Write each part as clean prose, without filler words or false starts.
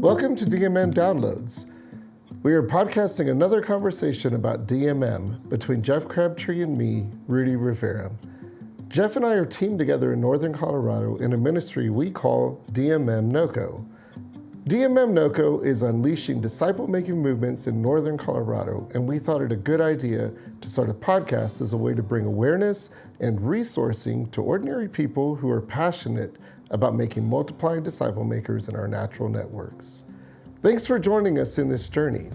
Welcome to DMM Downloads. We are podcasting another conversation about DMM between Jeff Crabtree and me, Rudy Rivera. Jeff and I are teamed together in Northern Colorado in a ministry we call DMM NOCO. DMM NOCO is unleashing disciple-making movements in Northern Colorado, and we thought it a good idea to start a podcast as a way to bring awareness and resourcing to ordinary people who are passionate about making multiplying disciple makers in our natural networks. Thanks for joining us in this journey.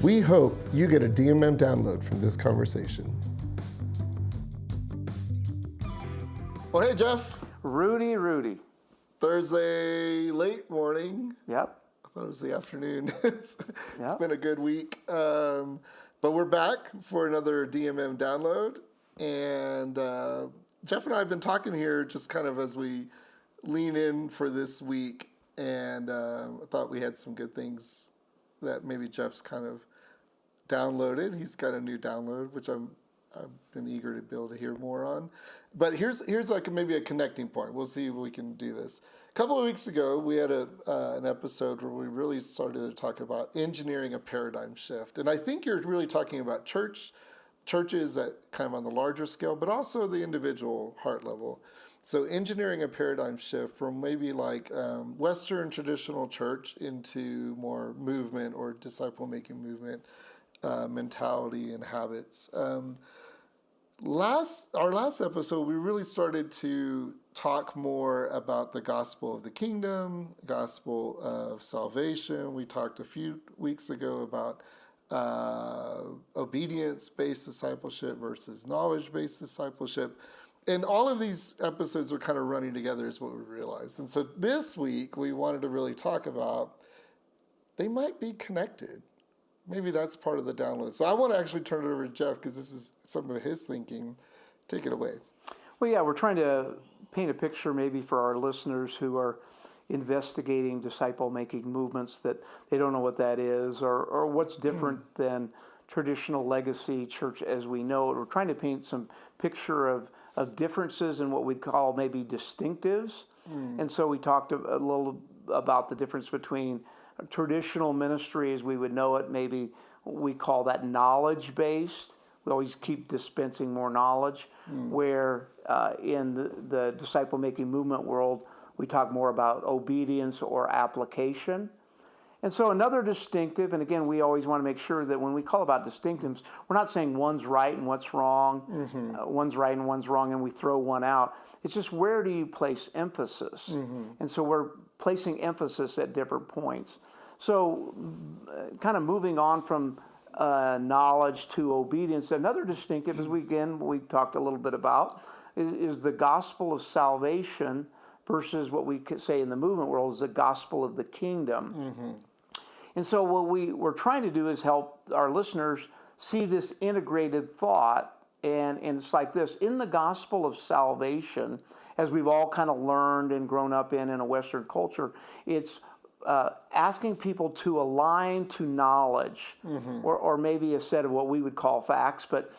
We hope you get a DMM download from this conversation. Well, hey, Jeff. Rudy. Thursday late morning. Yep. I thought it was the afternoon. It's been a good week. But we're back for another DMM download. And Jeff and I have been talking here just kind of as we lean in for this week. And I thought we had some good things that maybe Jeff's kind of downloaded. He's got a new download, which I've been eager to be able to hear more on. But here's like maybe a connecting point. We'll see if we can do this. A couple of weeks ago, we had an episode where we really started to talk about engineering a paradigm shift. And I think you're really talking about churches at kind of on the larger scale, but also the individual heart level. So engineering a paradigm shift from maybe like Western traditional church into more movement or disciple-making movement mentality and habits. Our last episode, we really started to talk more about the gospel of the kingdom, gospel of salvation. We talked a few weeks ago about obedience-based discipleship versus knowledge-based discipleship. And all of these episodes are kind of running together is what we realized. And so this week, we wanted to really talk about they might be connected. Maybe that's part of the download. So I want to actually turn it over to Jeff because this is some of his thinking. Take it away. Well, yeah, we're trying to paint a picture maybe for our listeners who are investigating disciple-making movements that they don't know what that is or what's different than traditional legacy church as we know it. We're trying to paint some picture of differences in what we'd call maybe distinctives. And so we talked a little about the difference between traditional ministry as we would know it. Maybe we call that knowledge-based. We always keep dispensing more knowledge, where in the disciple-making movement world, we talk more about obedience or application. And so another distinctive, and again, we always want to make sure that when we call about distinctives, we're not saying one's right and what's wrong, one's right and one's wrong, and we throw one out. It's just where do you place emphasis? And so we're placing emphasis at different points. So kind of moving on from knowledge to obedience, another distinctive, as we talked a little bit about, is the gospel of salvation versus what we could say in the movement world is the gospel of the kingdom. And so what we're trying to do is help our listeners see this integrated thought. And it's like this. In the gospel of salvation, as we've all kind of learned and grown up in a Western culture, it's asking people to align to knowledge, or maybe a set of what we would call facts, but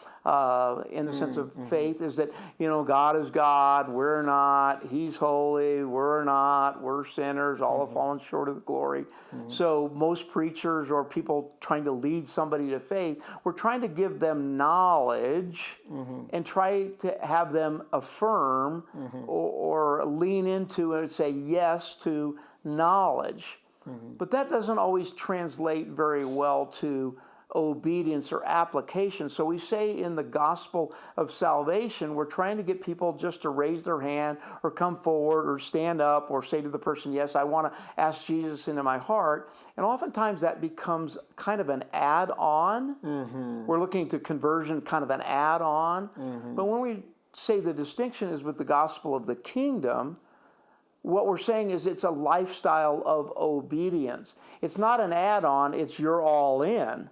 in the sense of faith is that, God is God, we're not, He's holy, we're not, we're sinners, all have fallen short of the glory. So most preachers or people trying to lead somebody to faith, we're trying to give them knowledge and try to have them affirm or lean into and say yes to knowledge. But that doesn't always translate very well to obedience or application. So we say in the gospel of salvation, we're trying to get people just to raise their hand or come forward or stand up or say to the person, yes, I want to ask Jesus into my heart. And oftentimes that becomes kind of an add-on. We're looking to conversion, kind of an add-on. But when we say the distinction is with the gospel of the kingdom, what we're saying is it's a lifestyle of obedience. It's not an add-on, it's you're all in.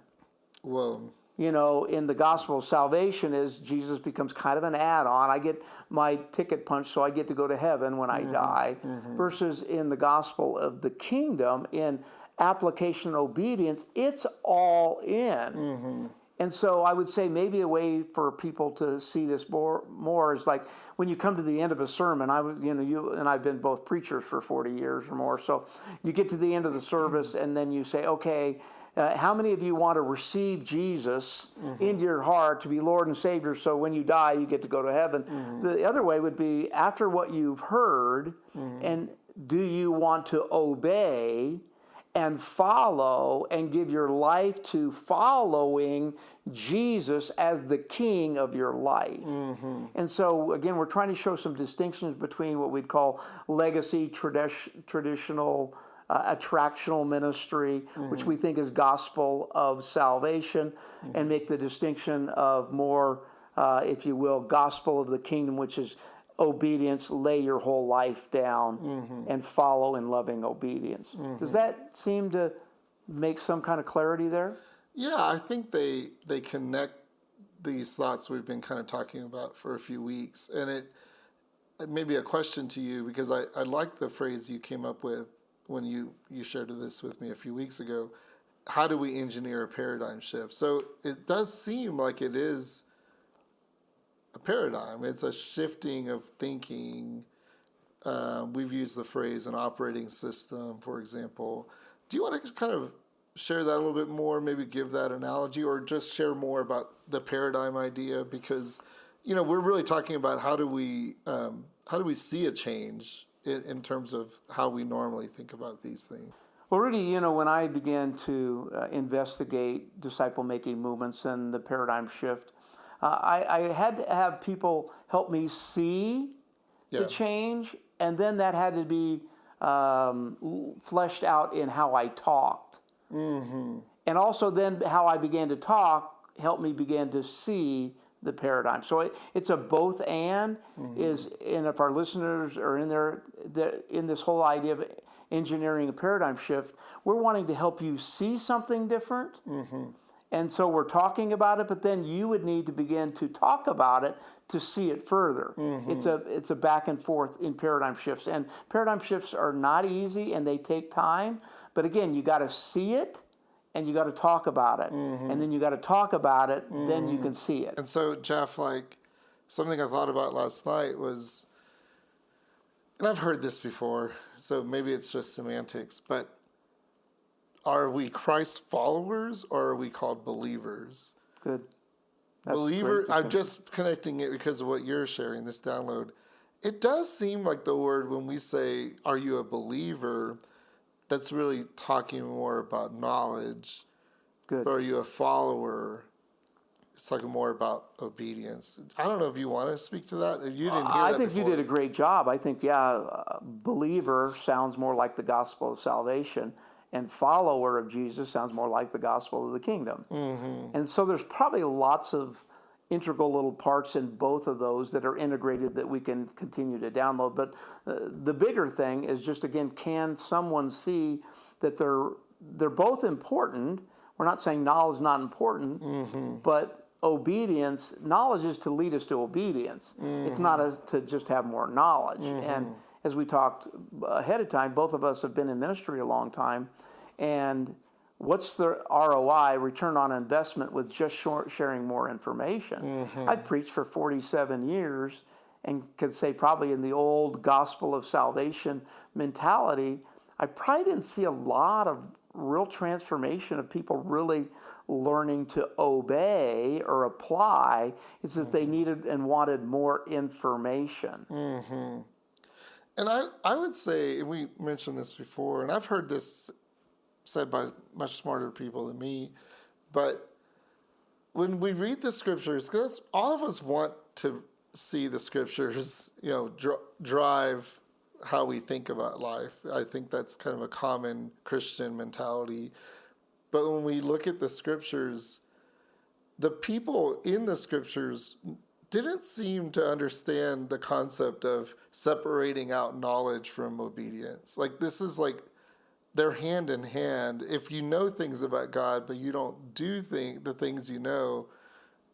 Whoa. In the gospel of salvation is Jesus becomes kind of an add-on. I get my ticket punched so I get to go to heaven when I die. Versus in the gospel of the kingdom, in application and obedience, it's all in. And so I would say maybe a way for people to see this more is like when you come to the end of a sermon. You and I've been both preachers for 40 years or more. So you get to the end of the service and then you say, okay, how many of you want to receive Jesus into your heart to be Lord and Savior? So when you die, you get to go to heaven. The other way would be after what you've heard, and do you want to obey and follow and give your life to following Jesus as the king of your life? And so, again, we're trying to show some distinctions between what we'd call legacy, traditional, attractional ministry, which we think is gospel of salvation, and make the distinction of more, if you will, gospel of the kingdom, which is obedience, lay your whole life down and follow in loving obedience. Does that seem to make some kind of clarity there? Yeah, I think they connect these thoughts we've been kind of talking about for a few weeks. And it may be a question to you, because I like the phrase you came up with when you shared this with me a few weeks ago. How do we engineer a paradigm shift? So it does seem like it is a paradigm. It's a shifting of thinking. We've used the phrase an operating system, for example. Do you want to kind of share that a little bit more, maybe give that analogy, or just share more about the paradigm idea? Because, we're really talking about how do we see a change in terms of how we normally think about these things. Well, Rudy, when I began to investigate disciple-making movements and the paradigm shift, I had to have people help me see the change, and then that had to be fleshed out in how I talked. And also then how I began to talk helped me begin to see the paradigm. So it's a both and, and if our listeners are in this whole idea of engineering a paradigm shift, we're wanting to help you see something different. And so we're talking about it, but then you would need to begin to talk about it to see it further. It's a back and forth in paradigm shifts. And paradigm shifts are not easy and they take time. But again, you got to see it and you got to talk about it. And then you got to talk about it, then you can see it. And so, Jeff, like something I thought about last night was, and I've heard this before, so maybe it's just semantics, but are we Christ followers or are we called believers? Good. Believer, I'm just connecting it because of what you're sharing, this download. It does seem like the word, when we say, are you a believer, that's really talking more about knowledge. Good. Or are you a follower? It's talking more about obedience. I don't know if you want to speak to that. You didn't hear I that think before. you did a great job. I think, believer sounds more like the gospel of salvation, and follower of Jesus sounds more like the gospel of the kingdom. And so there's probably lots of integral little parts in both of those that are integrated that we can continue to download. But the bigger thing is just, again, can someone see that they're both important? We're not saying knowledge is not important, but obedience, knowledge is to lead us to obedience. It's not to just have more knowledge. And as we talked ahead of time, both of us have been in ministry a long time. And what's the ROI, return on investment, with just sharing more information? I preached for 47 years and could say probably in the old gospel of salvation mentality, I probably didn't see a lot of real transformation of people really learning to obey or apply. It's just they needed and wanted more information. And I would say, and we mentioned this before, and I've heard this said by much smarter people than me, but when we read the scriptures, because all of us want to see the scriptures, drive how we think about life. I think that's kind of a common Christian mentality. But when we look at the scriptures, the people in the scriptures didn't seem to understand the concept of separating out knowledge from obedience. Like, this is like they're hand in hand. If you know things about God, but you don't do the things you know,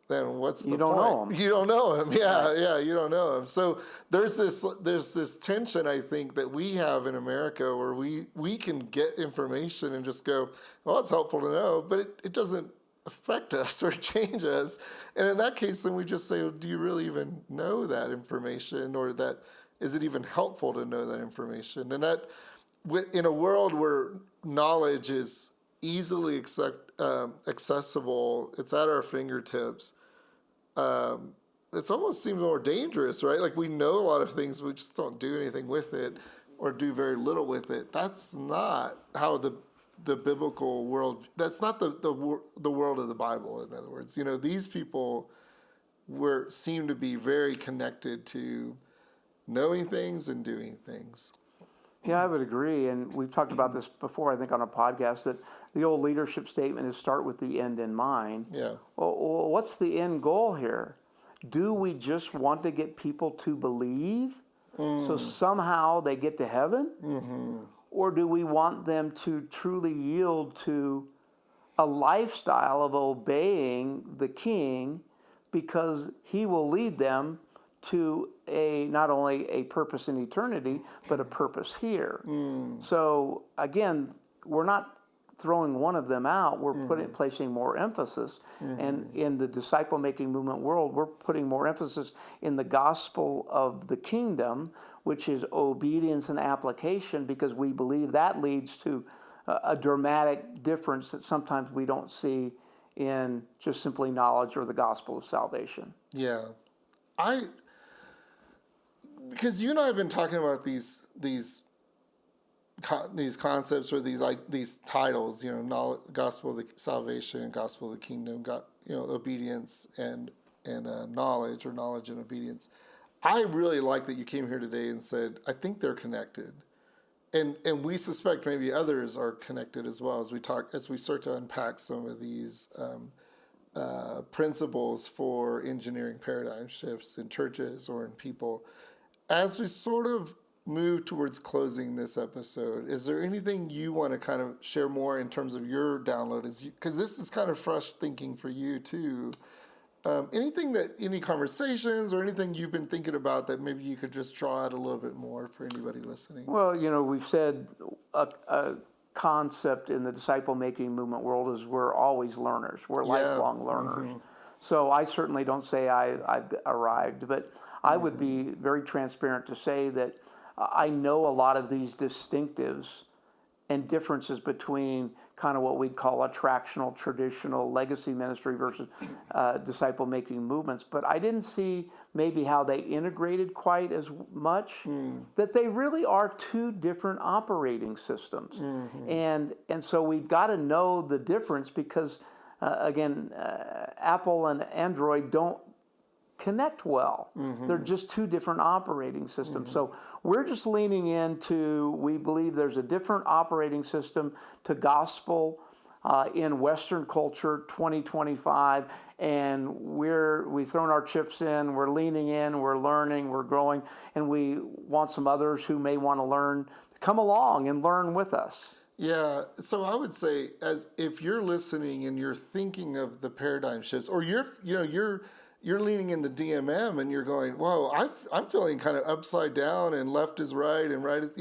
then what's the point? You don't know him. You don't know him. Yeah, you don't know him. So there's this tension, I think, that we have in America where we can get information and just go, well, it's helpful to know, but it doesn't affect us or change us. And in that case, then we just say, well, do you really even know that information, or that is it even helpful to know that information? And that in a world where knowledge is easily accessible, it's at our fingertips. It's almost seems more dangerous, right? Like we know a lot of things, we just don't do anything with it, or do very little with it. That's not how the biblical world. That's not the world of the Bible. In other words, these people seem to be very connected to knowing things and doing things. Yeah, I would agree. And we've talked about this before, I think, on a podcast, that the old leadership statement is start with the end in mind. Yeah. Well, what's the end goal here? Do we just want to get people to believe so somehow they get to heaven? Mm-hmm. Or do we want them to truly yield to a lifestyle of obeying the King, because he will lead them to not only a purpose in eternity, but a purpose here. So again, we're not throwing one of them out. We're placing more emphasis. And in the disciple-making movement world, we're putting more emphasis in the gospel of the kingdom, which is obedience and application, because we believe that leads to a dramatic difference that sometimes we don't see in just simply knowledge or the gospel of salvation. Yeah. Because you and I have been talking about these concepts, or these titles, gospel of the salvation, gospel of the kingdom, obedience and knowledge, or knowledge and obedience. I really like that you came here today and said, I think they're connected, and we suspect maybe others are connected as well, as we start to unpack some of these principles for engineering paradigm shifts in churches or in people. As we sort of move towards closing this episode, is there anything you want to kind of share more in terms of your download? Because this is kind of fresh thinking for you too. Any conversations or anything you've been thinking about that maybe you could just draw out a little bit more for anybody listening? Well, we've said a concept in the disciple-making movement world is we're always learners. We're lifelong learners. Mm-hmm. So I certainly don't say I've arrived, but I would be very transparent to say that I know a lot of these distinctives and differences between kind of what we'd call attractional, traditional legacy ministry versus disciple-making movements. But I didn't see maybe how they integrated quite as much, that they really are two different operating systems. Mm-hmm. And so we've got to know the difference, because, again, Apple and Android don't connect well. Mm-hmm. They're just two different operating systems. Mm-hmm. So we're just leaning into, we believe there's a different operating system to gospel in Western culture 2025, and we've thrown our chips in, we're leaning in, we're learning, we're growing, and we want some others who may want to learn to come along and learn with us. Yeah, so I would say, as if you're listening and you're thinking of the paradigm shifts, or you're leaning in the DMM and you're going, whoa, I'm feeling kind of upside down, and left is right and right is,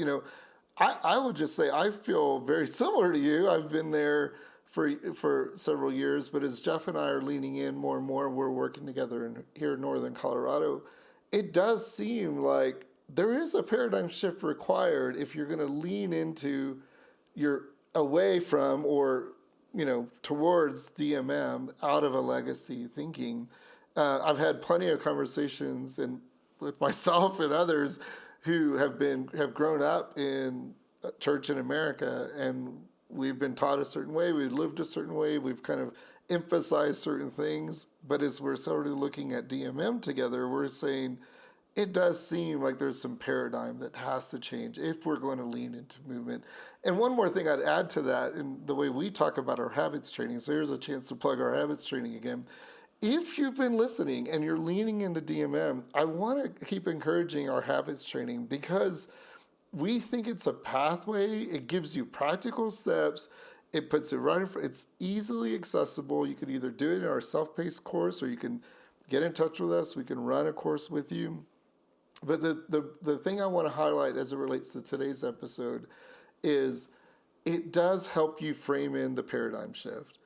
I would just say I feel very similar to you. I've been there for several years, but as Jeff and I are leaning in more and more, we're working together here in Northern Colorado, it does seem like there is a paradigm shift required if you're going to lean into away from, or towards DMM, out of a legacy thinking. I've had plenty of conversations with myself and others who have grown up in church in America, and we've been taught a certain way, we've lived a certain way, we've kind of emphasized certain things. But as we're sort of looking at DMM together, we're saying it does seem like there's some paradigm that has to change if we're going to lean into movement. And one more thing I'd add to that, in the way we talk about our habits training, so here's a chance to plug our habits training again. If you've been listening and you're leaning into DMM, I want to keep encouraging our habits training, because we think it's a pathway. It gives you practical steps. It puts it right in front. It's easily accessible. You could either do it in our self-paced course, or you can get in touch with us. We can run a course with you. But the thing I want to highlight as it relates to today's episode is it does help you frame in the paradigm shift.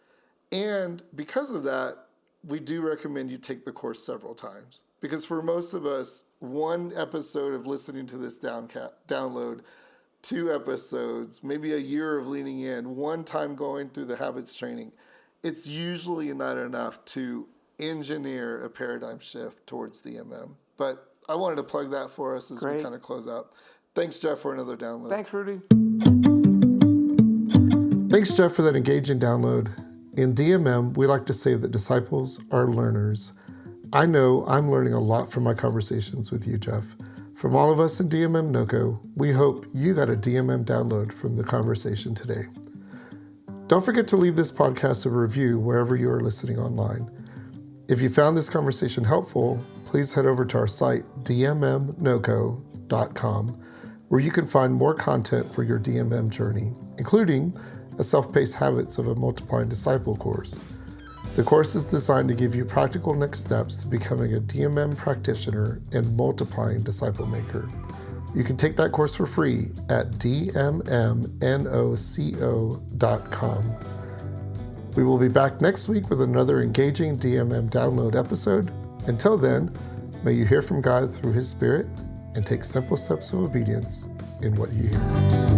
And because of that, we do recommend you take the course several times. Because for most of us, one episode of listening to this download, 2 episodes, maybe a year of leaning in, one time going through the habits training, it's usually not enough to engineer a paradigm shift towards DMM. But I wanted to plug that for us as we kind of close out. Thanks, Jeff, for another download. Thanks, Rudy. Thanks, Jeff, for that engaging download. In DMM, we like to say that disciples are learners. I know I'm learning a lot from my conversations with you, Jeff. From all of us in DMM NoCo, we hope you got a DMM download from the conversation today. Don't forget to leave this podcast a review wherever you are listening online. If you found this conversation helpful, please head over to our site, dmmnoco.com, where you can find more content for your DMM journey, including a self-paced Habits of a Multiplying Disciple course. The course is designed to give you practical next steps to becoming a DMM practitioner and multiplying disciple maker. You can take that course for free at dmmnoco.com. We will be back next week with another engaging DMM download episode. Until then, may you hear from God through His Spirit and take simple steps of obedience in what you hear.